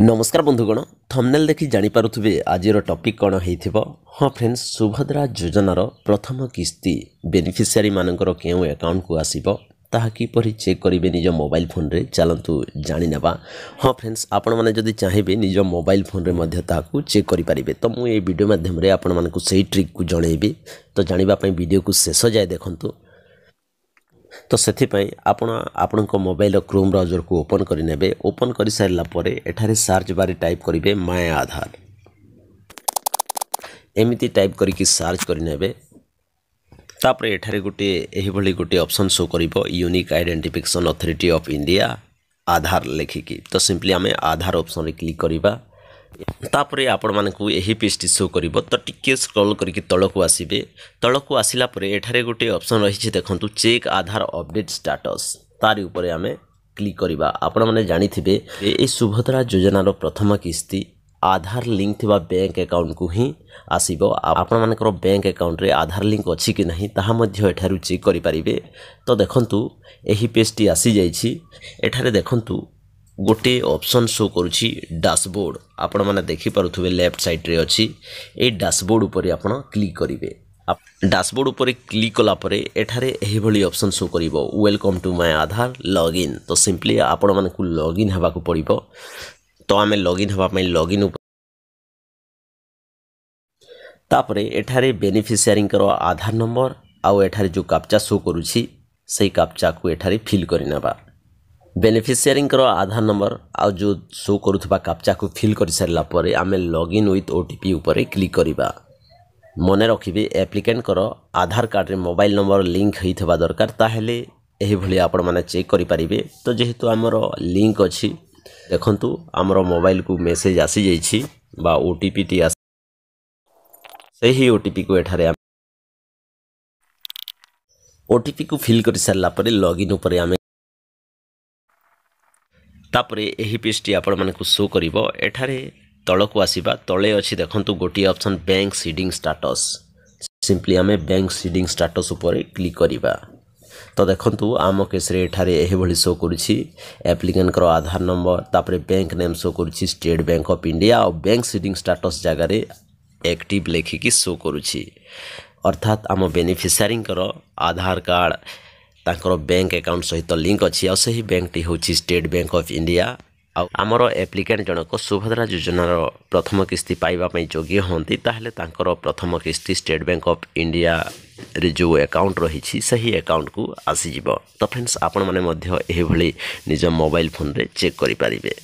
नमस्कार बंधुगण थंबनेल देखि जानि पारुथबे आजिर टॉपिक कोन हेइथिबो। हाँ फ्रेंड्स, सुभद्रा योजनार प्रथम किस्ती बेनिफिशियरी मानकर केउ अकाउंट को आसीबो ताहा किपरि चेक करिवे निज मोबाइल फोन रे चलंतु जानि नेबा। हाँ फ्रेंड्स, आपण माने जदि चाहिबे निज मोबाइल फोन रे मध्ये ताकू चेक करि परिबे। तो मु ए वीडियो माध्यम रे आपण मानकु सेही ट्रिक को जणैबे। तो जानिबा पई वीडियो को शेष जाय देखंतु। तो से आपण मोबाइल क्रोम ब्राउजर को ओपन करें। ओपन कर सारा पर एठारे सर्च बार टाइप करेंगे माय आधार। एमती टाइप करके सर्च करेंगे। तापर एठारे गोटे ऑप्शन शो करिवो unique identification authority of India Aadhaar लिखिकी। तो सिंपली आम आधार ऑप्शन रे क्लिक करिबा। तापरे आपण मानकु एही पेजटी शो करिवो। तो टिके स्क्रॉल करके तळकु आसीबे। तळकु आसिला परे एठारे गोटे ऑप्शन रहिछि देखंतु चेक आधार अपडेट स्टेटस। तारि ऊपर आमे क्लिक करिबा। आपण माने जानिथिबे ए सुभद्रा योजनार प्रथम किस्ती आधार लिंक थिबा बैंक अकाउंट को ही आसीबो। आपण मानकर बैंक अकाउंट रे आधार लिंक अछि कि नहीं ताहा मध्ये एठारु चेक करि परिबे। तो देखंतु एही पेजटी आसी जाइछि। एठारे देखंतु गोटे ऑप्शन शो करुछि डैशबोर्ड। आपण माने देखि पारुथबे लेफ्ट साइड रे अछि। ए डैशबोर्ड ऊपर आपण क्लिक करिवे। डैशबोर्ड ऊपर क्लिक कला परे एठारे एही भली ऑप्शन शो करिवो welcome to my Aadhaar login. तो सिंपली आपण माने को लॉगिन हेबा को पड़िबो। तो आमे लॉगिन हेबा पई लॉगिन ऊपर तापरे एठारे बेनिफिशियरी कर आधार नंबर आउ एठारे जो कैप्चा शो करुछि सेही कैप्चा को एठारे फिल करिनेबा। बेनिफिशियरी आधार नंबर आउ जो शो करुवा कैप्चा को फिल कर सारा पर आम लॉगिन विथ ओटीपी उपर क्लिक करिबा। मने रखिबे एप्लिकेंट कर आधार कार्ड रे मोबाइल नंबर लिंक होइथबा दरकार। ताहेले एही भली आपण माने चेक करि परिबे। तो जेहेतु हमर लिंक अछि देखंतु हमर मोबाइल को मेसेज आसी जाइछि बा ओटीपी टी आसी। सेही ओटीपी को एठारे ओटीपी को फिल कर सारा पर लॉगिन उपर आम तापरे एही पेजटी आपण मानकु शो करिवो। एठारे तळकु आसीबा। तळे अछि देखंतु गोटी option bank seeding status. Simply आमे बैंक सीडिंग स्टेटस ऊपर क्लिक करिबा। तो देखंतु आम केस रे एठारे एही भली शो करूछि एप्लिकेंट कर आधार नंबर तापरे बैंक नेम शो करूछि स्टेट बैंक ऑफ इंडिया और बैंक सीडिंग स्टेटस जगह रे एक्टिव लेखिकी शो करूछि। अर्थात आम बेनिफिशियरी कर आधार कार्ड तांकर बैंक अकाउंट सहित लिंक अच्छी आ सही बैंक टी होची स्टेट बैंक ऑफ इंडिया। आमर एप्लिकेंट जनक सुभद्रा योजनार प्रथम किस्ती पाइबा पई योग्य होंती ताहले तांकर प्रथम किस्ती स्टेट बैंक ऑफ इंडिया रे जो अकाउंट रही सही अकाउंट को आसी जिवो। तो फ्रेंड्स, आपण माने मध्य एही भली निज मोबाइल फोन रे चेक करि परिबे।